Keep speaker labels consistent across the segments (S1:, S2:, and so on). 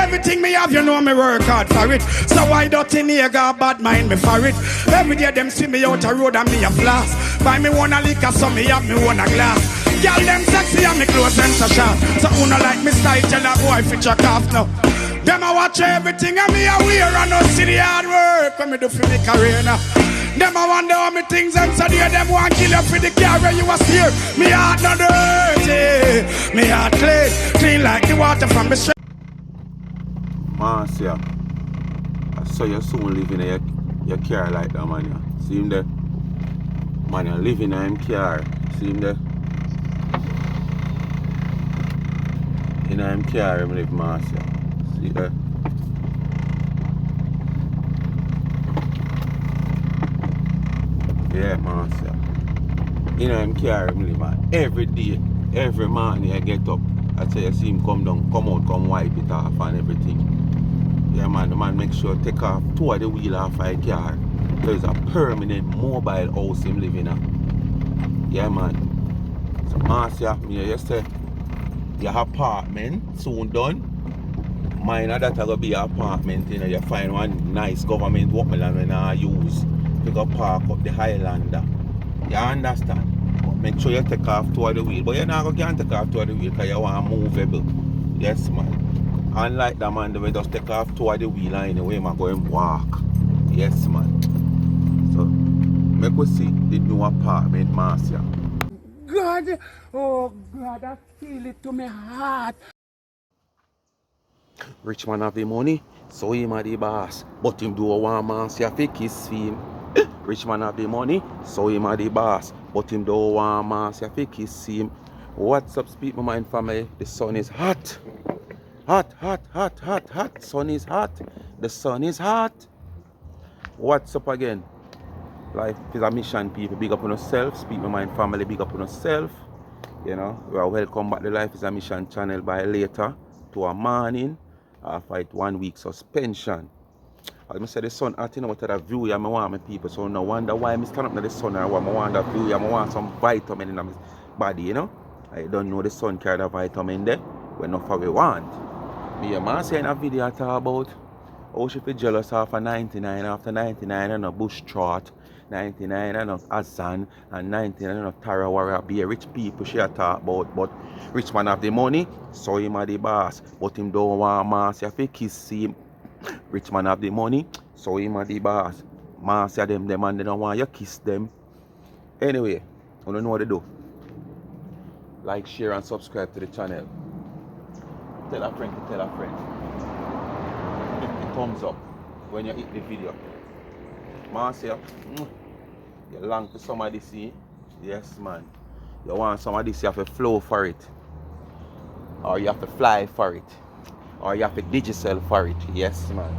S1: Everything me have, you know me work hard for it. So why don't you nigga bad mind me for it? Every day them see me out the road and me a flash. Buy me one a liquor, so me have me one a glass. Girl them sexy and me clothes them so sharp. So who no like me style, tell a boy fit your calf now. Them a watch everything and me a wear and no see the hard work when me do for me career now. Them a wonder how me things and so there them want kill you for the car where you a steer. Me heart not dirty, me heart clean like the water from the stream.
S2: Marcia, I saw you soon living in your car like that, man. Yeah. See him there? Man, you living in him car. See him there? In him car, him live Marcia. See there? Yeah, Marcia. In him car, him live, man. Every day, every morning I get up. I say you see him come down, come out, come wipe it off and everything. Yeah man, the man make sure take off two of the wheel off my car. There's a permanent mobile house him living in. Yeah man. So Marcia, me you say your apartment soon done. Mine that gonna be your apartment, you know, you find one nice government workman when I use to go park up the Highlander. You understand? But make sure you take off two of the wheel. But you're not gonna take off two of the wheel because you want movable. Yes man. Unlike that man, they just take off two of the wheel and anyway, man, go and walk. Yes, man. So, make we see the new apartment, Marcia.
S1: God, oh God, I feel it to my heart.
S2: Rich man have the money, so him a the boss. But him do want Marcia fi kiss him. Rich man have the money, so him a the boss. But him do want Marcia fi kiss him. What's up, Speak My Mind family? The sun is hot. Hot, hot, hot, hot, hot. Sun is hot. The sun is hot. What's up again? Life is a mission, people. Big up on yourself. Speak My Mind family. Big up on yourself. You know, we are welcome back to Life is a Mission channel by later to a morning after 1 week suspension. As I said, the sun hot, you know what I view I want my people. So no wonder why I stand up in the sun and I want that view. I want some vitamin in my body, you know. I don't know the sun carry the vitamin there. We're not what we want. Me and Marcia in a video I talk about how she feel jealous after 99, after 99 and a bush trot, 99 and a Azan, and 99 and a Tara Warrior. Be a rich people she a talk about, but rich man have the money, so him a the boss. But him don't want Marcia to kiss him. Rich man have the money, so him a the boss. Marcia them and they don't want you kiss them. Anyway, I don't know what to do. Like, share and subscribe to the channel. Tell a friend to tell a friend. Hit the thumbs up when you hit the video. Marcia, you long to somebody see? Yes man. You want somebody see, you have to flow for it. Or you have to fly for it. Or you have to digital for it. Yes man.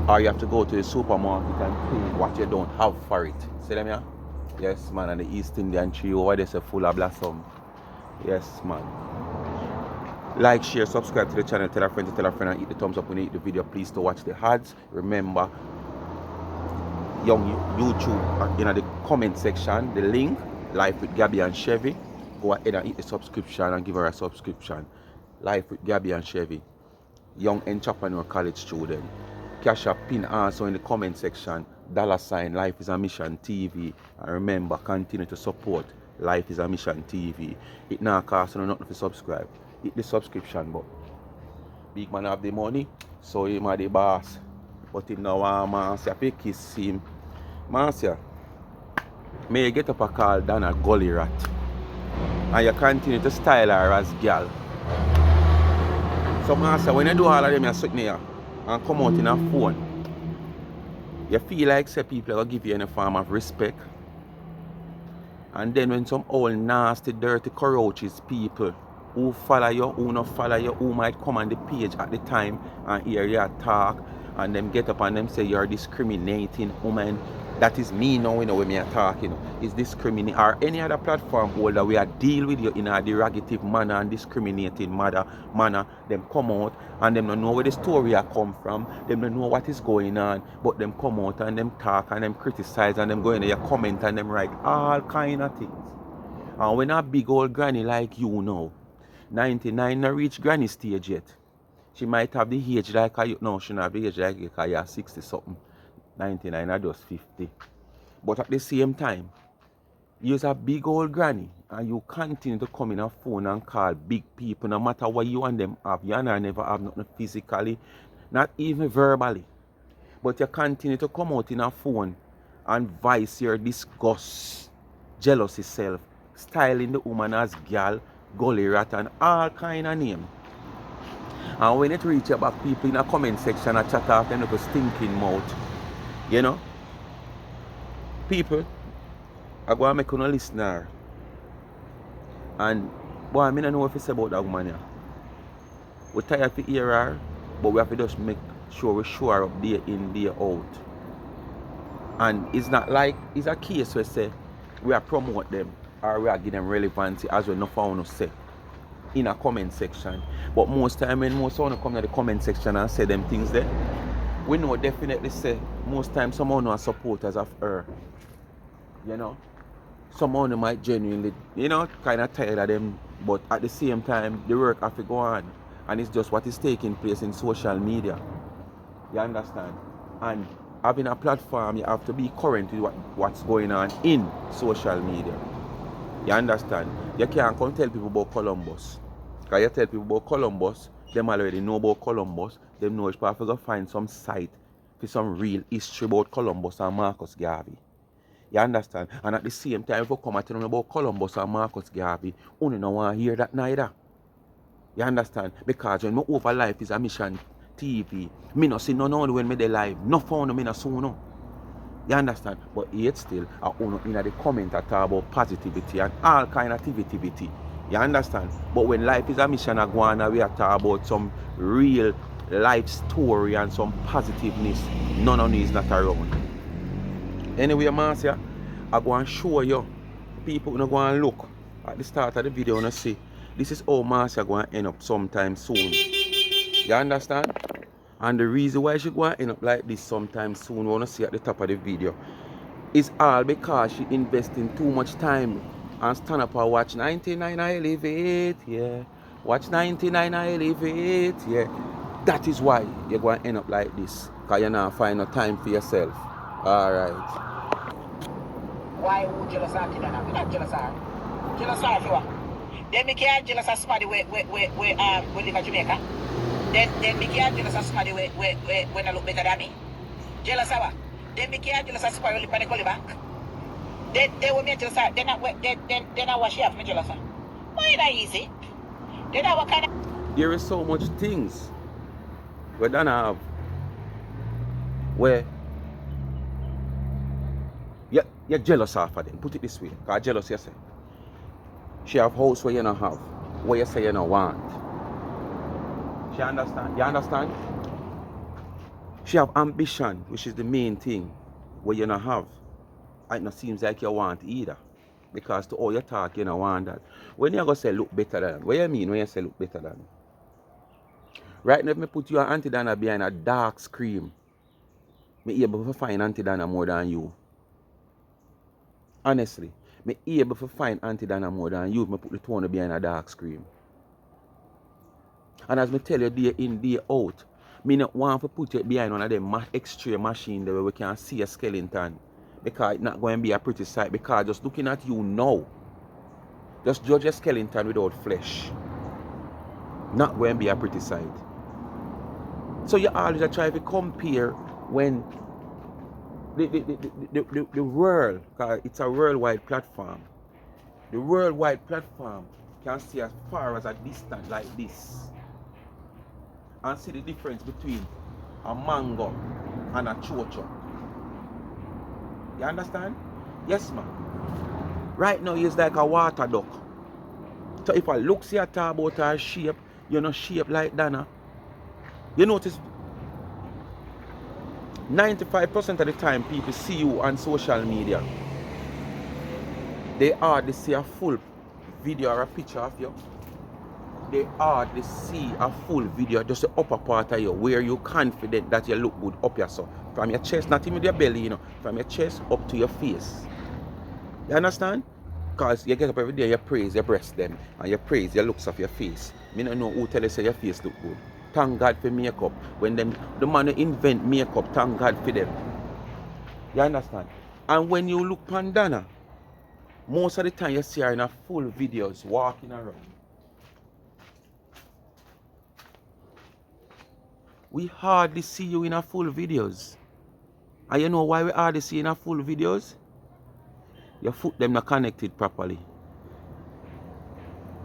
S2: Or you have to go to the supermarket and pay what you don't have for it. See them here? Yes man, and the East Indian tree over there is full of blossom. Yes man. Like, share, subscribe to the channel, tell a friend to tell a friend, and hit the thumbs up when you hit the video. Please to watch the ads. Remember, young YouTube, in the comment section, the link, Life with Gabby and Chevy. Go ahead and hit the subscription and give her a subscription. Life with Gabby and Chevy. Young entrepreneur college student. Cash up pin also in the comment section. $ Life is a Mission TV. And remember, continue to support Life is a Mission TV. It now costs you nothing to subscribe. Hit the subscription button. Big man have the money, so him are the boss. But him now want Marcia to kiss him. Marcia, may you get up a call down a Gully rat. And you continue to style her as girl. So Marcia, when you do all of them, you're sitting here and come out in a phone. You feel like say people are going to give you any form of respect. And then when some old nasty, dirty, courageous people who follow you, who not follow you, who might come on the page at the time and hear you talk, and them get up and them say you're discriminating woman. That is me now, you know, when me are talking. Is discriminating, or any other platform holder we are deal with you in a derogative manner and discriminating manner, them come out and them don't know where the story a come from, them don't know what is going on, but them come out and them talk and them criticize and them go in there comment and them write all kind of things. And when a big old granny like you now, 99 not reach granny stage yet. She might have the age like you. No, she not have the age like you because you're 60 something. 99 or just 50. But at the same time, you're a big old granny and you continue to come in a phone and call big people no matter what you and them have. You and I never have nothing physically, not even verbally. But you continue to come out in a phone and voice your disgust, jealousy self, styling the woman as girl, gully rat and all kind of name. And when it reach about people in a comment section and chat off them little stinking mouth, you know, people I go and make a listener. And boy, I don't know what to say about that woman here. We're tired to hear her, but we have to just make sure we show her up day in, day out. And it's not like it's a case where say we are promote them or we are give them relevancy as we no found us say in a comment section. But most time when most someone come to the comment section and say them things there, we know definitely say most times someone are supporters of her. You know? Someone might genuinely, you know, kind of tired of them, but at the same time, the work have to go on. And it's just what is taking place in social media. You understand? And having a platform, you have to be current with what's going on in social media. You understand? You can't come tell people about Columbus. Because you tell people about Columbus, them already know about Columbus. Them know it's probably going to find some site for some real history about Columbus and Marcus Garvey. You understand? And at the same time, if you come and tell them about Columbus and Marcus Garvey, you don't want to hear that neither. You understand? Because when me over life is a mission TV, me no see none only when me dey live. No phone me no see no. You understand? But yet still, I own in the comment I talk about positivity and all kind of activity. You understand? But when life is a mission, I go on we talk about some real life story and some positiveness. None of these not around. Anyway, Marcia, I go and show you. People going to go and look at the start of the video and see this is how Marcia going to end up sometime soon. You understand? And the reason why she going to end up like this sometime soon, we want to see at the top of the video, is all because she investing too much time and stand up and watch 99 I elevate, yeah. Watch 99 I elevate, yeah. That is why you're going to end up like this. Because you're not find no time for yourself. Alright.
S3: Why would jealous of Kidana? We're not jealous of her. Jealous of you. Then me can't jealous of somebody we live in Jamaica. Then me can't jealous of somebody when I look better than me. Jealous of her. Then me can't jealous of somebody who live on the gully back. They will make jealous of her. Then I wash you off me jealous of her. Why not easy? Then I what kind of...
S2: There is so much things we don't have where you're jealous of her then. Put it this way. Because jealous you say. She have house where you don't have. Where you say you don't want. She understand? You understand? She have ambition, which is the main thing, where you don't have. And it not seems like you want either. Because to all you talk, you don't want that. When you go say look better than, what you mean when you say look better than? Right now, if me put your Auntie Dana behind a dark screen, me able to find Auntie Dana more than you. Honestly, me able to find Auntie Dana more than you if me put the tone behind a dark screen. And as me tell you day in, day out, me not want to put it behind one of them X-ray machine there where we can see a skeleton. Because it's not going to be a pretty sight. Because just looking at you now, just judge a skeleton without flesh. Not going to be a pretty sight. So you always try to compare when the world, because it's a worldwide platform. The worldwide platform can see as far as a distance like this. And see the difference between a mango and a chocho. You understand? Yes, man. Right now, it's like a water duck. So if I look see a talk about her shape, you're not shaped like Dana. You notice 95% of the time people see you on social media, they hardly see a full video or a picture of you. They hardly see a full video, just the upper part of you, where you're confident that you look good up yourself. From your chest, not even your belly, you know. From your chest up to your face. You understand? Because you get up every day, you praise your breast them, and you praise your looks of your face. Me don't know who tell you say your face look good. Thank God for makeup. When them the man who invent makeup, thank God for them. You understand? And when you look Pandana, most of the time you see her in a full videos walking around. We hardly see you in a full videos. And you know why we hardly see you in a full videos? Your foot them not connected properly.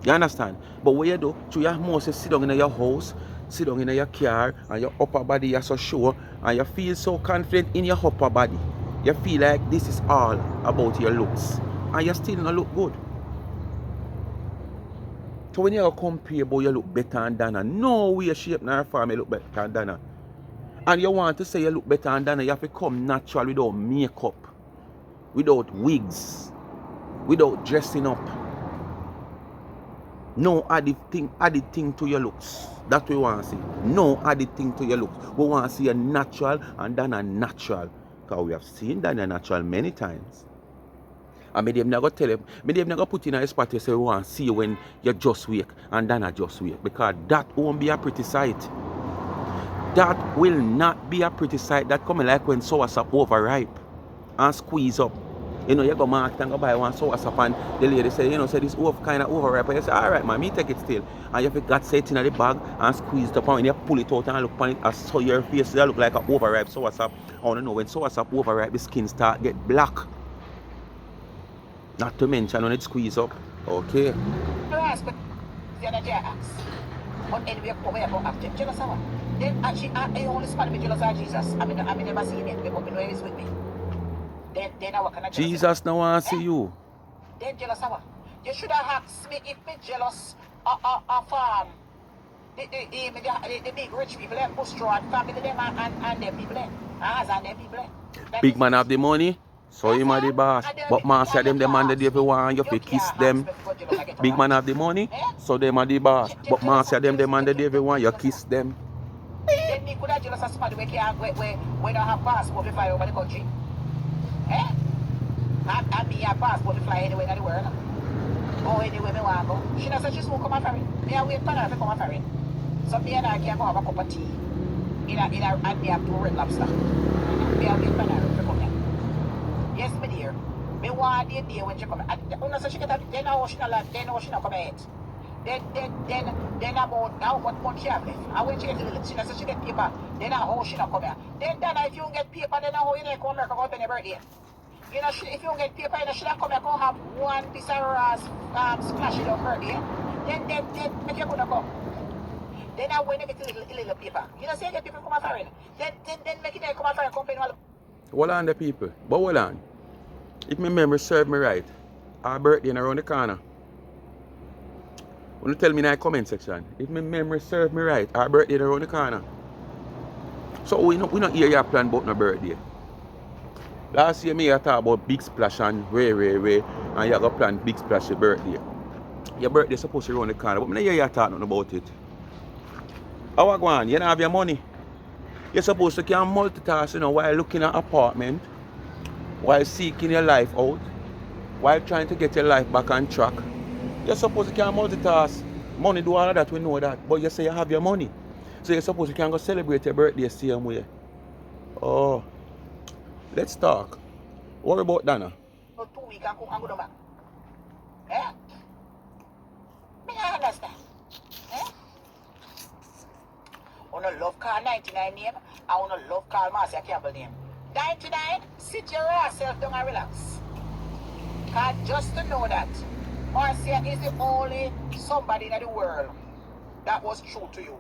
S2: You understand? But what you do, you mostly sit down in your house, sit down in your car, and your upper body is so sure, and you feel so confident in your upper body. You feel like this is all about your looks. And you still not look good. So when you compare, boy, you look better than Dana. No way, shape, nor form, you look better than Dana. And you want to say you look better than Dana, you have to come natural without makeup, without wigs, without dressing up. No added thing to your looks. That's what we want to see. No added thing to your looks. We want to see a natural and Dana natural. Because we have seen Dana natural many times. And me them never tell him, me them never put in a spot to say we want to see you when you just wake and Dana just wake. Because that won't be a pretty sight. That will not be a pretty sight. That coming like when soursop overripe and squeeze up. You know, you go market and go buy one soursop and the lady say, you know, say this kind of overripe. And you say, alright man, me take it still. And you have got set in the bag and squeezed up and when you pull it out and look on it, I saw your face, that look like an overripe soursop. I want to know when soursop overripe, the skin start get black. Not to mention when it squeeze up. Okay.
S3: But anyway, come here about after jealous hour. Then actually, I only spot me jealous of Jesus. I mean, never seen it, but know he's with me. Then I work on
S2: Jesus now want to see you.
S3: Then jealous hour. You should have asked me if me jealous of the big rich people, them Bustro and family, them and them people, and them people.
S2: Big man have the money. So him are the boss. But Marcia them demanded everyone you kiss them. Big man have the money, so them are the boss. But Marcia them demanded everyone you kiss them.
S3: Then me could have jealous of somebody where don't have passport to fly over the country. And me have passport to fly anywhere in the world. Go anywhere me want to go. She not said she won't come and ferry. Me I wait for her to come and ferry. So me and I can go have a cup of tea. And me have 2 red lobster. Me I wait for her to come here. Yes, my dear. Me want the day when she come. And she get then how she not come yet. Then about how what month she have left. And when she get little, she said she get paper. Then how she not come here. Then if you get paper, then how you come America go spend your birthday. You know, if you get paper, you know, she not come here go have one piece of grass splash it on birthday. Then if you gonna come. Then when you get a little paper. You know, say you get people come and foreign. Then make it come and foreign company.
S2: Hold on the people, but hold on. If my memory serve me right, our birthday is around the corner. Want to tell me in the comment section? If my memory serve me right, our birthday is around the corner. So we not hear your plan about no birthday. Last year me talk about big splash and way, and you got plan big splash your birthday. Your birthday is supposed to be around the corner, but I don't hear you talk nothing about it. How are you going? You don't have your money. You're supposed to can multitask, you know, while looking at apartment, while seeking your life out, while trying to get your life back on track. You're supposed to can multitask. Money do all of that, we know that. But you say you have your money. So you're supposed to can go celebrate your birthday same way. Oh, let's talk. What about Dana?
S3: 2 weeks and go back. Me not understand. I want to love call 99 name. I want to love call Marcia Campbell name. 99, sit your yourself down and relax. Because just to know that Marcia is the only somebody in the world that was true to you.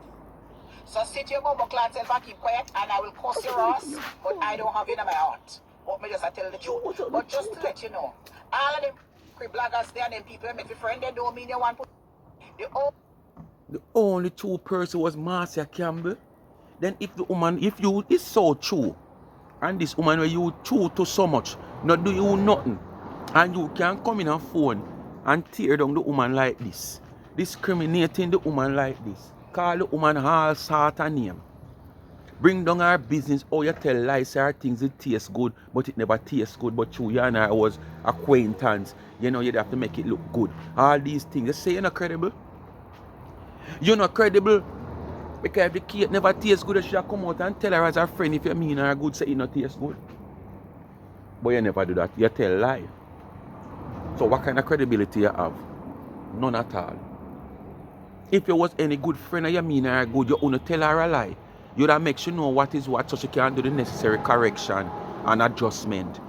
S3: So sit your bumble clan self and keep quiet and I will cuss your ass, but I don't have it in my heart. But me just tell the truth. But just to let you know, all of them bloggers there and them people who make a friend, they don't mean they want to put
S2: the only true person was Marcia Campbell. Then if you is so true, and this woman where you true to so much, not do you nothing, and you can come in a phone and tear down the woman like this, discriminating the woman like this, call the woman all sort of name, bring down her business, oh you tell lies, her things it tastes good, but it never tastes good, but you and I was acquaintance, you know you'd have to make it look good. All these things, you say you're not credible? You're not credible. Because if the cake never tastes good, you should come out and tell her as a friend if you mean her good, say it not taste good. But you never do that. You tell lie. So what kind of credibility you have? None at all. If you was any good friend and you mean her good, you only tell her a lie. You that makes you know what is what so she can do the necessary correction and adjustment.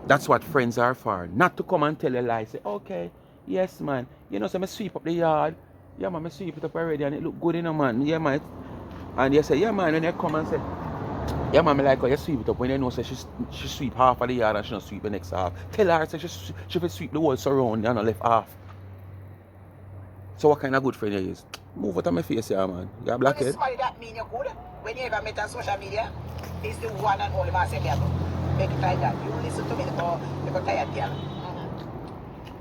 S2: That's what friends are for. Not to come and tell a lie. Say, okay, yes man. You know, so I sweep up the yard. Yeah man, I sweep it up already and it look good, you know man. Yeah man. And you say, yeah man, and you come and say, yeah man, I like how you sweep it up. When you know say she sweep half of the yard and she don't sweep the next half. Tell her say she will sweep the whole surround and not left half. So what kind of good friend you is? Move out of my face here, man. You're a blackhead.
S3: Somebody that mean you're good. When you ever met on social media, is the one and only Marcia girl. Make it like that. You listen to me because tired girl.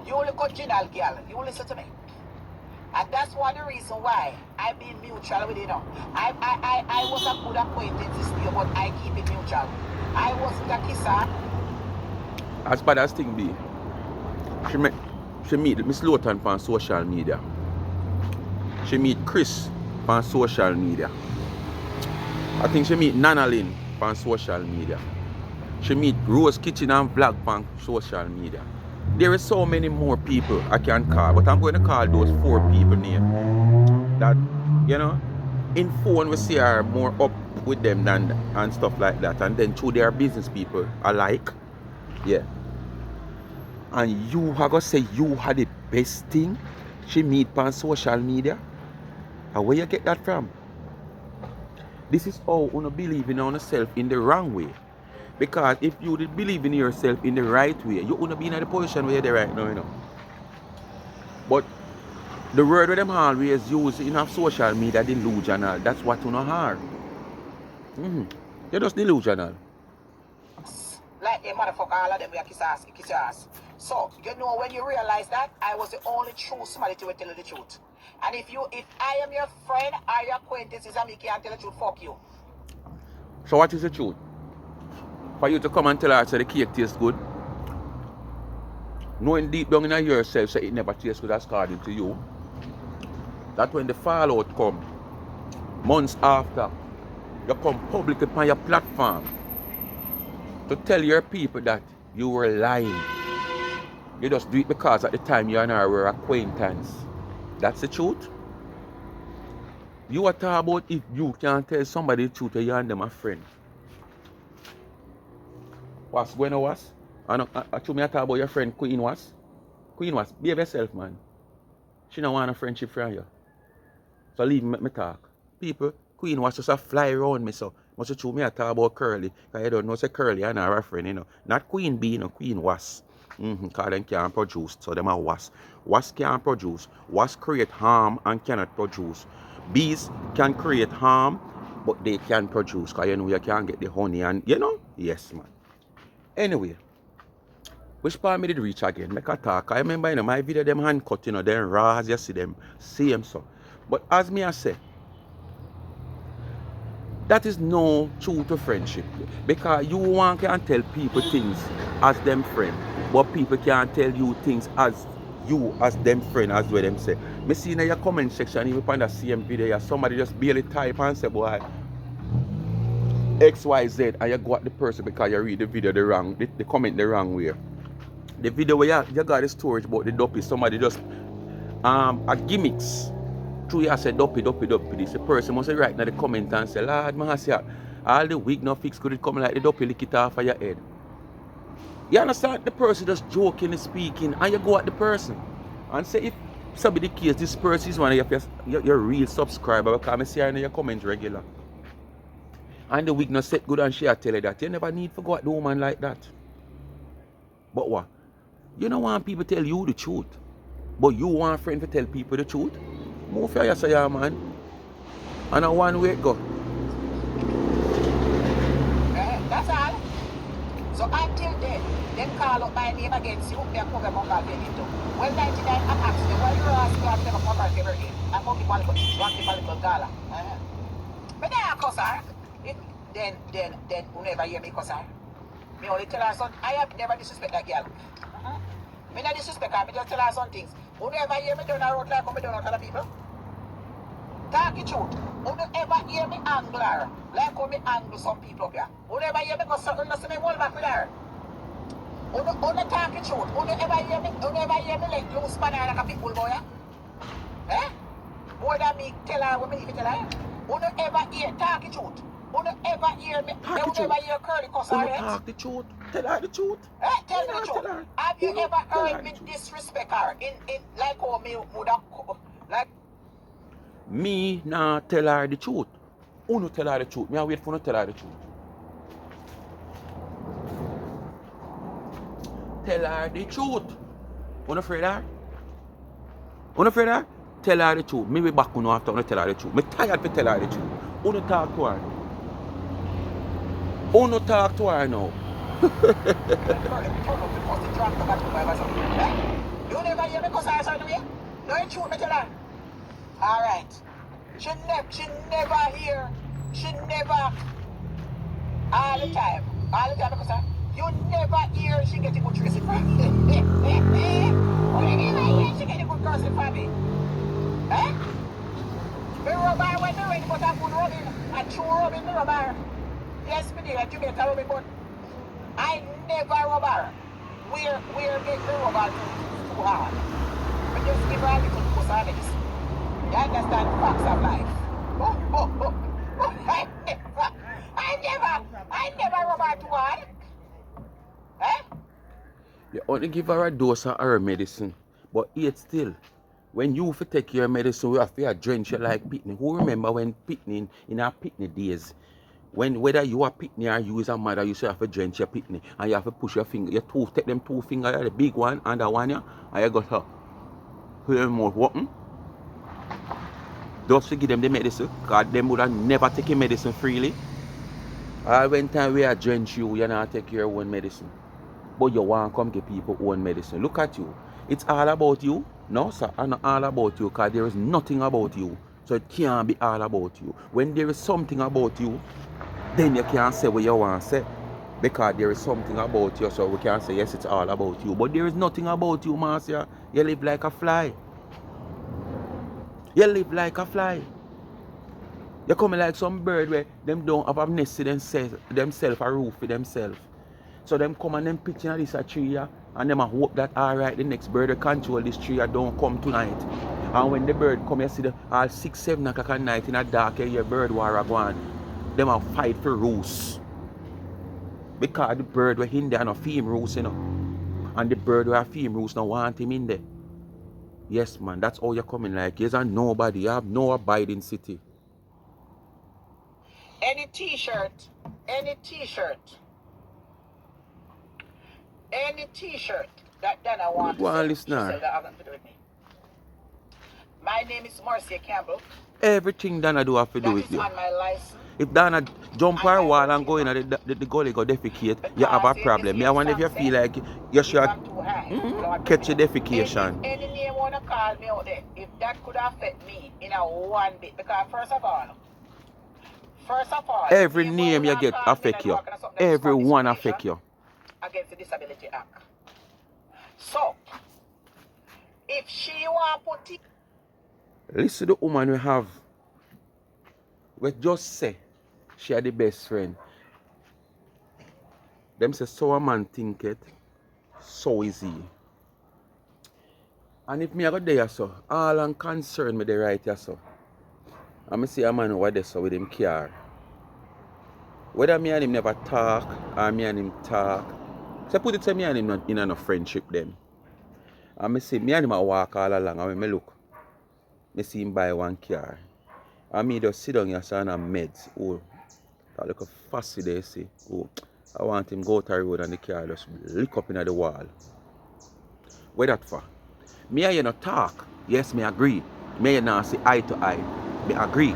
S3: You look original girl. You listen to me. And that's one of the reason why I be mutual with you now. I was a good acquaintance this year, but I keep it mutual. I wasn't a kisser.
S2: As bad as thing be, she meet Miss Lawton on social media. She meet Chris on social media. I think she meet Nana Lynn on social media. She meet Rose Kitchen and Vlog on social media. There is so many more people I can call, but I'm going to call those 4 people name that, you know, in phone we see her more up with them than and stuff like that. And then through their business people alike, yeah. And you are going to say you had the best thing she meet on social media? And where you get that from? This is how you believe in yourself in the wrong way. Because if you did believe in yourself in the right way, you wouldn't be in the position where you're there right now, you know. But the word that them always use in social media, delusional, that's what you know are. You're just delusional.
S3: Like a motherfucker, all of them we are kiss your ass. So, you know, when you realize that, I was the only true somebody to tell you the truth. And if I am your friend or your acquaintances and me can't tell the truth, fuck you.
S2: So what is the truth? For you to come and tell her that the cake tastes good, knowing deep down in yourself that it never tastes good according to you, that when the fallout come, months after, you come publicly on your platform to tell your people that you were lying. You just do it because at the time you and I were acquaintance. That's the truth. You are talking about if you can't tell somebody the truth, you and them a friend. What's going on was? And I told me I talk about your friend Queen was. Queen was, behave yourself, man. She don't want a friendship from you. So leave me, me talk. People, Queen was just a fly around me, so must have told me I talk about Curly. Because you don't know say Curly and her friend, you know. Not Queen Bee, no, Queen was. Because them can't produce, so them are was. Was can't produce. Was create harm and cannot produce. Bees can create harm, but they can produce. Because you know you can't get the honey and, you know? Yes, man. Anyway, which part me did reach again? Make a talk. I remember, you know, my video, them hand cut, you know, them raw as you see them, same so. But as me I say, that is no true to friendship. Because you want can tell people things as them friend, but people can't tell you things as you as them friend, as what them say. Me see in your comment section, even on the same video, somebody just barely type and say, boy, XYZ, and you go at the person because you read the video the comment the wrong way. The video where you got the storage about the dopey, somebody just a gimmicks. True, you say dopey. This the person must write in the comment and say, Lord Marcia, all the wig no fix could it come like the dopey lick it off of your head. You understand? The person just joking and speaking, and you go at the person and say if somebody case this person is one of your real subscriber because I see her in your comment regular. And the wig no set good and she tell you that. You never need to go at the woman like that. But what? You don't want people to tell you the truth. But you want a friend to tell people the truth? Move for yourself, man. And a one way it go.
S3: That's all. So until then, them call up my name against you, they come back and get into. When 99 I'm asking you, why you ask me I've never come back ever again? I'm going to give a little gala. But then I cuss her. Then you never hear me cuss her. Me only tell her something. I have never disrespect that girl. Me not disrespect her, me just tell her some things. You never hear me down the road like I'm doing other people. Talk it truth. Who do ever hear me angler? Like how me angle some people up here. Who do ever hear me go something to see me hold back with her? Who do talk it truth? Who do ever hear me? Who do ever hear me let loose banana like a big bull boy? Eh? More than me tell her what me need to tell her. Who do ever hear talk it truth? Who do ever hear me? Who do ever hear curly cuss her?
S2: Talk the truth. Tell her the truth.
S3: Eh? Tell me the truth. Have you ever heard me disrespect her in like how me would have like?
S2: Me nah tell her the truth. Who no tell her the truth? Me I wait for no tell her the truth. Tell her the truth. You not afraid of her? You not afraid of her? Tell her the truth. Me be back on after you tell her the truth. Me tired to tell her the truth. You no talk to her. You no talk to her now.
S3: You never hear me cuss her certain way? No, it's true, me tell her. Alright. She never hear. She never. All the time because you never hear she get a good dressing from me. You never hear she get a good cursing from me. Eh? Me rub her when me ready, but I good rubbing. And true rubbing me rub her. Yes, me did. Jamaica rubbing, but I never rub her. Where make me rub her too hard. I just give her a little puss on this. You understand facts of life. I never rub her too hard. Eh?
S2: You only give her a dose of her medicine. But yet still, when you take your medicine, you have to drench you like pitney. Who remember when pitney, in our pitney days, when whether you are pitney or you is a mother, you say you have to drench your pitney. And you have to push your finger, take them two fingers, the big one and the one, and you got her. Put them more walking. Just to give them the medicine, because them would have never taken medicine freely. All when time we are drench you, you not take your own medicine. But you want to come give people own medicine. Look at you. It's all about you. No, sir, it's not all about you, because there is nothing about you. So it can't be all about you. When there is something about you, then you can't say what you want to say. Because there is something about you, so we can say, yes, it's all about you. But there is nothing about you, Marcia. You live like a fly. You live like a fly. You come like some bird where them don't have a nest to themselves, a roof for themselves. So them come and them pitch in this tree and them hope that alright, the next bird will control this tree don't come tonight. And when the bird come, you see the all 6, 7 o'clock at night in a dark area, bird war go on. Them a fight for roost. Because the bird were in there and a female roost, you know. And the bird were a female roost don't want him in there. Yes, man, that's all you're coming like. You're nobody. You have no abiding city.
S3: Any t-shirt that Dana wants to sell, she sell that have to do with me. My name is Marcia Campbell.
S2: Everything Dana do have to do with you.
S3: That is on my license.
S2: If Dana jump her wall and go in the gully go defecate, you have a problem. I wonder if you feel like you should catch a defecation.
S3: If any name want to call me out there, if that could affect me in a one bit, because first of all,
S2: every name you get affect you. Everyone affect you.
S3: Against the Disability Act. So, if she want to put it...
S2: Listen to the woman we have. We just say she are the best friend. Them say so a man think it, so is he. And if me I go there so, all I'm concerned with the right here so. And me see a man over there so with him car. Whether me and him never talk or me and him talk. So put it to me and him in a friendship then. And me see me and him a walk all along and when me look, me see him buy one car. And me just sit down here and meds. Oh, that look a fussy there see. Oh, I want him go to the road and the car just lick up in the wall. Where that for? Me and you not talk. Yes, me agree. Me and you not see eye to eye. Me agree.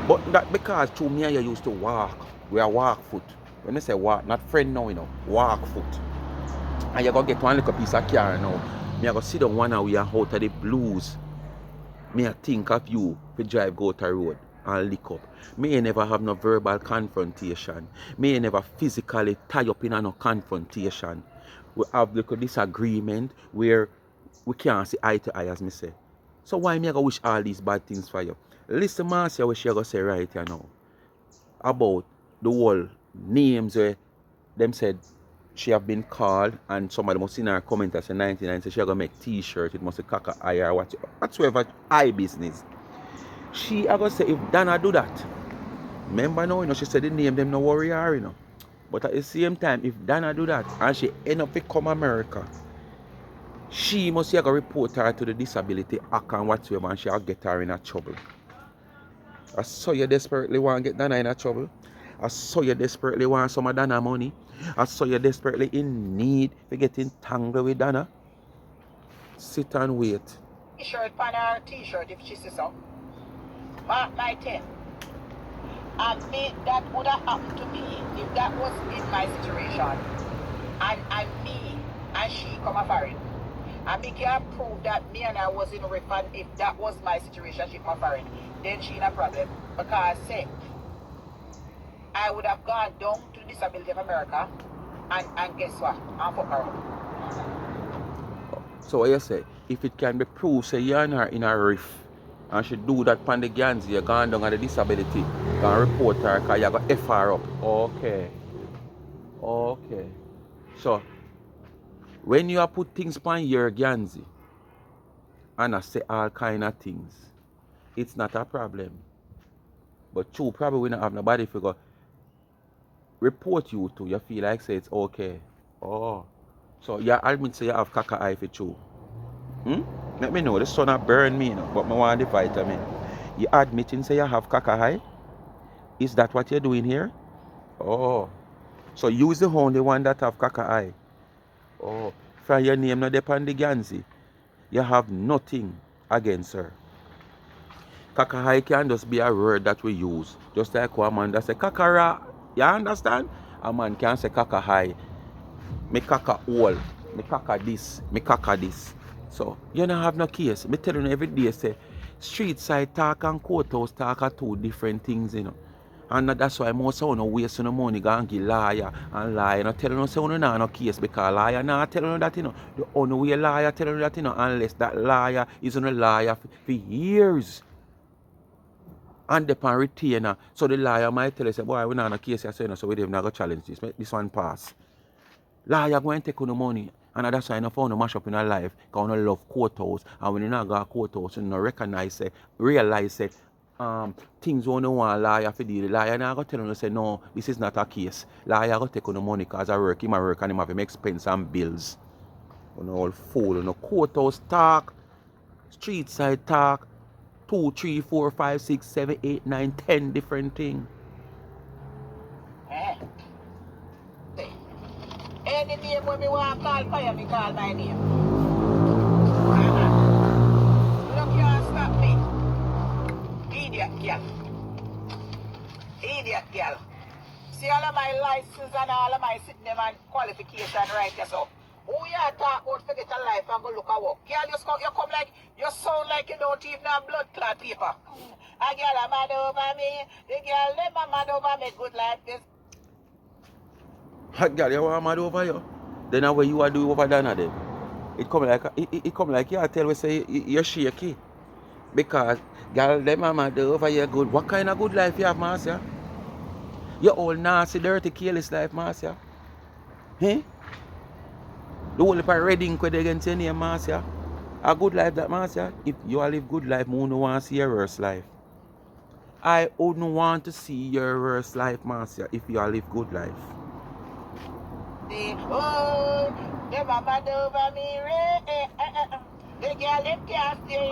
S2: But that because to me and you used to walk. We are walk foot. When I say walk, not friend now, you know, walk foot. And you go get one little piece of car now. Me I go sit down one hour we are out of the blues. Me I think of you to drive go to the road and lick up. Me I never have no verbal confrontation. Me I never physically tie up in no confrontation. We have like a disagreement where we can't see eye to eye as me say. So why me I go wish all these bad things for you? Listen, Marcia, what she gonna say right here now about the whole names where them said she have been called and somebody must in her comment as a 99 say she gonna make t-shirt, it must say caca eye or whatsoever eye business. She gonna say if Dana do that, remember now, you know, she said the name them no worry her, you know. But at the same time, if Dana do that and she end up become America, she must go report her to the disability act and whatsoever and she'll get her in a trouble. I saw you desperately want to get Dana in a trouble. I saw you desperately want some of Dana money. I saw you desperately in need for getting tangled with Dana. Sit and wait.
S3: T-shirt on her t-shirt if she says so. Mark my 10. And me, that would have happened to me if that was in my situation. And me and she come a foreign. And me can prove that me and I was in a refund if that was my situation, she come a foreign. Then she in a problem. Because say, I would have gone down to the Disability of America and guess what? And fuck her up.
S2: So what you say? If it can be proved, say you and her in a riff and she do that pan the Ganzi, you're going down on the disability, gonna report her because you're gonna F her up. Okay. Okay. So when you have put things on your Ganzi and I say all kind of things, it's not a problem. But true, probably we don't have nobody if you go report you to, you feel like say it's okay. Oh. So you admit say you have caca eye for true. Let me know, the sun have burn me, you know, but I want the vitamin. You admitting say you have caca eye? Is that what you're doing here? Oh. So use the only one that have caca eye. Oh. From your name not depend the Ganzi. You have nothing against her. Caca eye can just be a word that we use. Just like one man that say kakara. You understand? A man can say caca eye. Me caca all. Me caca this. Me caca this. So, you don't have no case. Me tell you every day, say, street side talk and courthouse talk are two different things, you know. And that's why most of you waste no money go and give liar and lie. You know, tell you say you don't have no case because liar not telling you that, you know. The only way liar telling you that, you know, unless that liar is on a liar for years. And upon retainer. So the liar might tell you, say, boy, we don't have no case, you know, so we don't have to challenge this. Make this one pass. Liar go and take on the money. And that's why I don't found no mash up in our life. Because I don't love courthouse. And when you not go to courthouse, you don't recognize it, realize it. Things you don't want a liar to do. The liar not go tell you, say, no, this is not a case. Liar go take on the money because I work, him work and him have him expense and bills. You know, all fool. You know, courthouse talk, street side talk, 2, 3, 4, 5, 6, 7, 8, 9, 10 different things.
S3: Any name when me want to call fire, me call my name. You can't stop me. Idiot girl. Idiot girl. See all of my license and all of my sitting and qualification right there. So who you talk about forget a life and go look at work? Girl, you come like, you sound like you don't even have blood clot paper. A girl a mad over me. The girl never mad over me. Good life is.
S2: Hot girl, you want mad over you? Then what you are doing over there then? It come like you tell we say you're shaky. Because girl, them are mad over you good. What kind of good life you have, Marcia? Your old nasty, dirty, careless life, Marcia. Hey? The whole part red ink with against your name, Marcia. A good life that, Marcia. If you live good life, I wouldn't want to see your worst life. I wouldn't want to see your worst life, Marcia, if you live good life.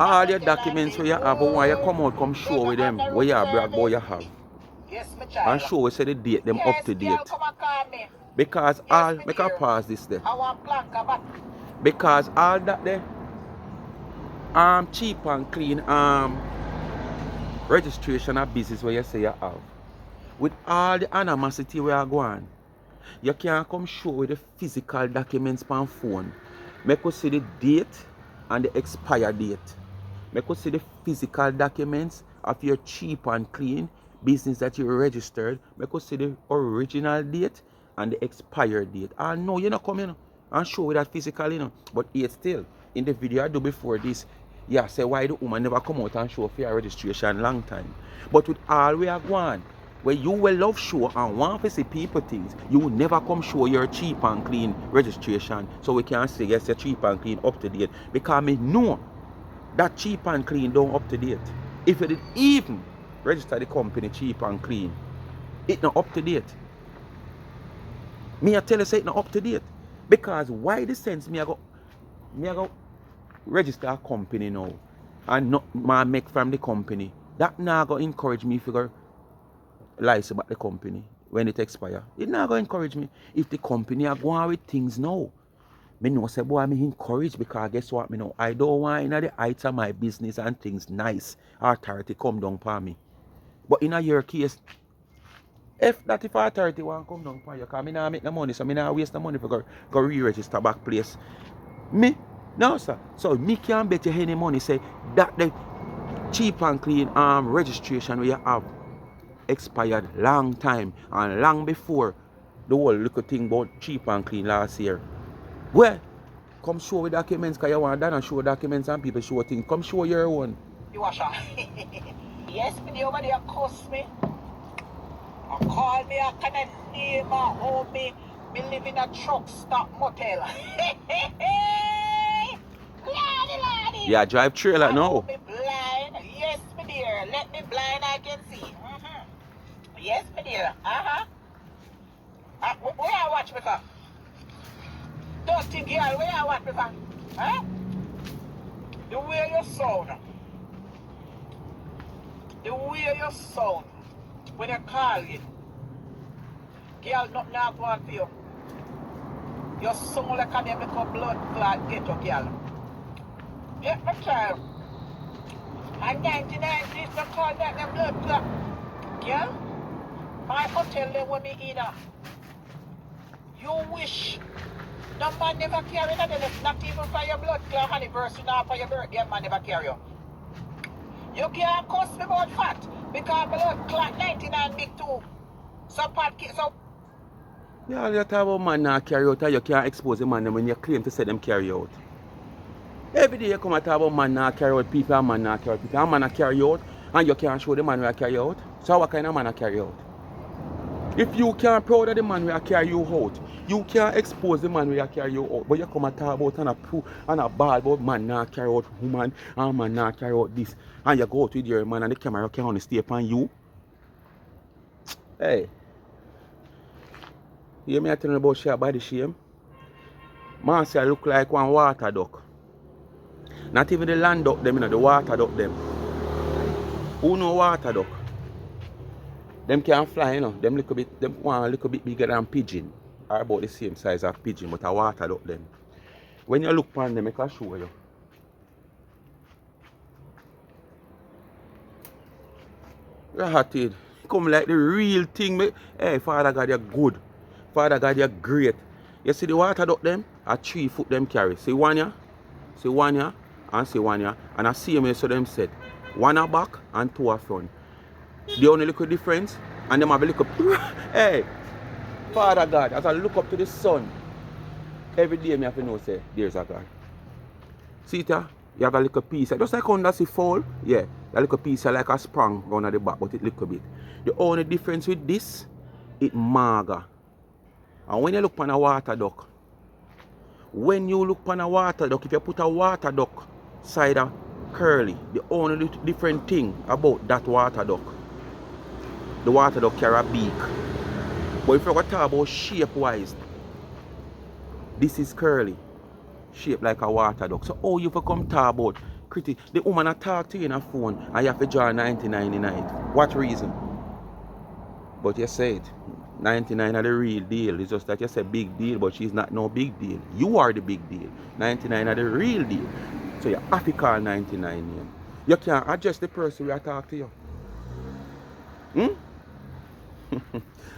S2: All your documents where you have, why you come out, come show with them, where you have, brag, boy, you have.
S3: Yes, my child.
S2: And show we say the date, them
S3: yes,
S2: up to date.
S3: Come and call me.
S2: Because
S3: yes,
S2: all, make a pause this there.
S3: I want planka back.
S2: Because all that there, cheap and clean, registration of business where you say you have. With all the animosity where you go on, you can't come show with the physical documents on phone. Make us see the date and the expire date. Make us see the physical documents of your cheap and clean business that you registered. Make us see the original date and the expired date. And no, you're not coming and show with that physical, you know. But yet still, in the video I do before this, Yeah, say why the woman never come out and show for your registration long time. But with all we are going, where you will love show and want to see people things, you will never come show your cheap and clean registration. So we can say yes, you're cheap and clean up to date. Because me know that cheap and clean don't up to date. If you did even register the company cheap and clean, it not up to date. Me I tell you say it not up to date. Because why the sense me I go register a company now and not make from the company. That now go encourage me to go license about the company when it expire. It now go encourage me. If the company are going with things now, me know say boy me encourage because guess what me know I don't want in the heights of my business and things nice authority come down for me. But in your case, if authority want come down for you, because me not make no money, so me not waste the money for go re-register back place. Me? No, sir. So me can't bet you any money say that the cheap and clean registration we have expired long time and long before the whole little thing about cheap and clean last year. Well, come show with documents because you want to show documents and people show things. Come show your own.
S3: You wash up. Yes, me over there cuss me. Or call me a kind of name or hold me. Me live in a truck stop motel. Laddie.
S2: Yeah, drive trailer now.
S3: Me blind. Yes, me dear. Let me blind, I can see. Yes, me dear. Where I watch me for? Dirty girl, where I watch me for? Huh? The way you sound. The way you sound. When I call you. Girl, nothing not going for you. You sound like a them little blood clot ghetto girl. Yes, my child. And 99 this they call that the blood clot. Girl, my hotel they want me either. You wish no man never carry nothing, not even for your blood clot anniversary, not for your birthday, man never carry you. You can't cuss me about fat because blood clot 99 big too. So
S2: Yeah, you talk about man not carry out and you can't expose the man when you claim to say them carry out. Every day you come and talk about man not carry out people and man not carry out people. And man not carry out and you can't show the man who carry out. So what kind of man not carry out? If you can't proud of the man who carry you out, you can't expose the man who carry you out. But you come and talk about and a ball about man not carry out woman and man not carry out this. And you go out with your man and the camera can only stay upon you. Hey. You hear me telling about she body shame? Marcia look like one water duck. Not even the land duck them, you know, the water duck them. Who know water duck? Them can fly, you know. Them want a little bit bigger than pigeon. Or about the same size as pigeon, but a water duck them. When you look upon them, I can show you. Rahated. Come like the real thing. Hey, Father God, you're good. Father God, you're great. You see the water duck them? A 3 foot them carry. See one here, and see one here. And I see them so them set. One a back and 2 a front. The only little difference, and them have a little hey, Father God, as I look up to the sun, every day me have to know say there's a God. See it? You have a little piece, just like under the fall, yeah, a little piece like a sprung down at the back, but it little bit. The only difference with this, it maga. And when you look on a water duck, if you put a water duck side of curly, the only different thing about that water duck, the water duck carry a beak. But if you talk about shape wise, this is curly, shaped like a water duck. So how you come talk about the woman a talk to you in a phone and you have to draw 1999. What reason? But you said 99 are the real deal. It's just that you say big deal, but she's not no big deal. You are the big deal. 99 are the real deal. So you have to call 99 name. You can't adjust the person who talk to you.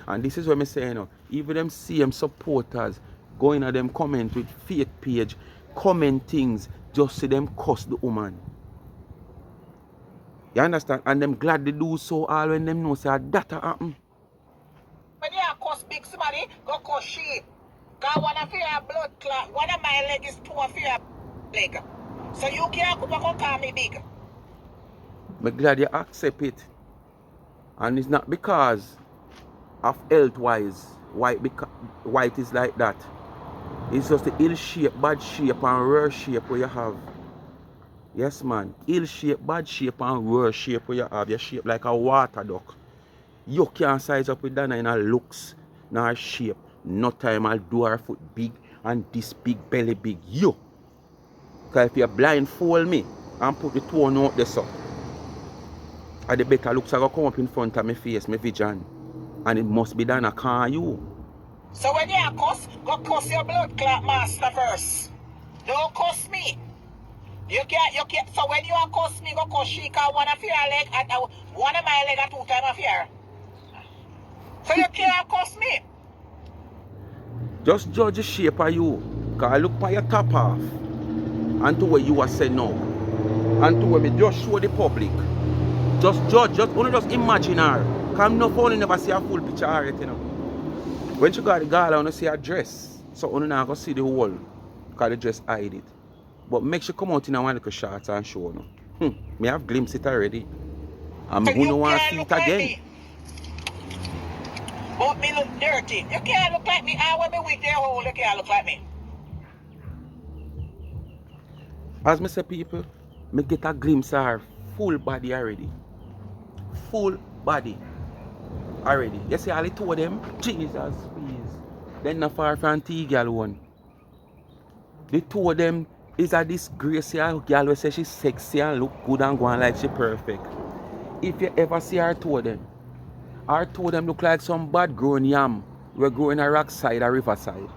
S2: And this is what I'm saying now. Even them same supporters going at them comment with fake page, comment things, just see them cuss the woman. You understand? And them glad they do so all when them know say that happen.
S3: when you cuss big somebody, go cuss she. Cause one of your blood clot, one of my leg is 2 of your leg. So you can't come back and call me big.
S2: I'm glad you accept it. And it's not because of health-wise, white is like that. It's just the ill shape, bad shape, and rare shape where you have. Yes, man. Ill shape, bad shape, and rare shape where you have. Your shape like a water duck. You can't size up with that in her looks, nor shape. No time I'll do her foot big and this big belly big. You. Because if you blindfold me and put the tone out there, so, the better looks are going to come up in front of my face, my vision. And it must be done, I can't you.
S3: So when you cuss, go cuss your blood clot master first. Don't cuss me. You can't. So when you cuss me, go cuss Sheikah one of your leg at one of my leg at 2 times of here. So you can't cuss me.
S2: Just judge the shape of you. Because I look by your top half. And to where you are saying no. And to where me just show the public. Just judge, just imagine her. Because I'm not only never see a full picture of her yet, you know. When she got the gala, I want to see her dress. So I'm not going to see the whole. Because the dress hide it. But make sure come out in a one little shots and show no. Me have glimpsed it already. And
S3: So
S2: who
S3: you
S2: no want to
S3: can't
S2: see
S3: look
S2: it
S3: like
S2: again.
S3: me. But me look dirty. You can't look like me. I want me with their hole. You can't look like me.
S2: As me say people, me get a glimpse of her full body already. Full body already. You see all the two of them? Jesus please. Then not far from T-girl one. The two of them is a disgrace girl who say she's sexy and look good and going like she perfect. If you ever see her two of them look like some bad grown yam. We're growing a rock side, a riverside.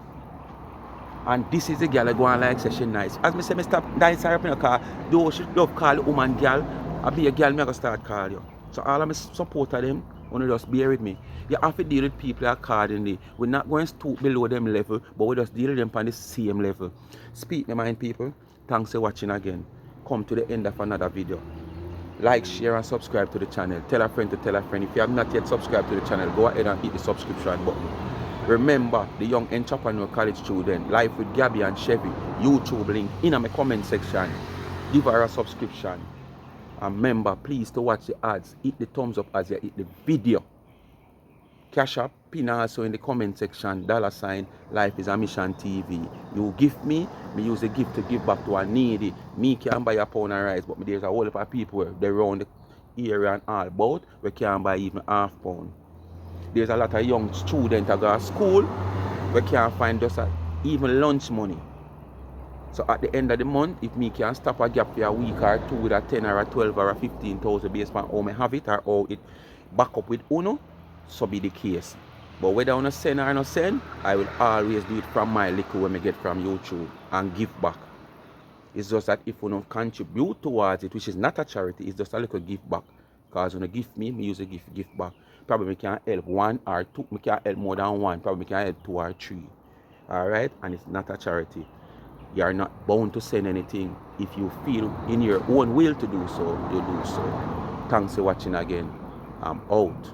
S2: And this is the girl that go on like say she nice. As me say, me stop nice her up in the car. Though she love call the woman girl, I be a girl, me go start call you. So all of my supporter them, wanna just bear with me. You have to deal with people accordingly. We're not going to stoop below them level, but we just deal with them on the same level. Speak my mind, people. Thanks for watching again. Come to the end of another video. Like, share and subscribe to the channel. Tell a friend to tell a friend. If you have not yet subscribed to the channel, go ahead and hit the subscription button. Remember, the young entrepreneur college student, Life with Gabby and Chevy, YouTube link in my comment section. Give her a subscription. And remember, please to watch the ads. Hit the thumbs up as you hit the video. Cash up, pin also in the comment section, $ Life is a Mission TV. You give me use the gift to give back to a needy. Me can't buy a pound of rice, but there's a whole lot of people they around the area and all about we can't buy even £half. There's a lot of young students that go to school we can't find just even lunch money. So at the end of the month, if me can stop a gap for a week or two with a 10 or a 12 or a 15,000 based on how I have it or how it back up with Uno, so be the case. But whether I want to send or not send, I will always do it from my little when I get from YouTube and give back. It's just that if you don't contribute towards it, which is not a charity, it's just a little give back. Because when you give me use a gift back. Probably we can help one or two, we can help more than one, probably we can help 2 or 3. Alright? And it's not a charity. You are not bound to send anything. If you feel in your own will to do so, you do so. Thanks for watching again. I'm out.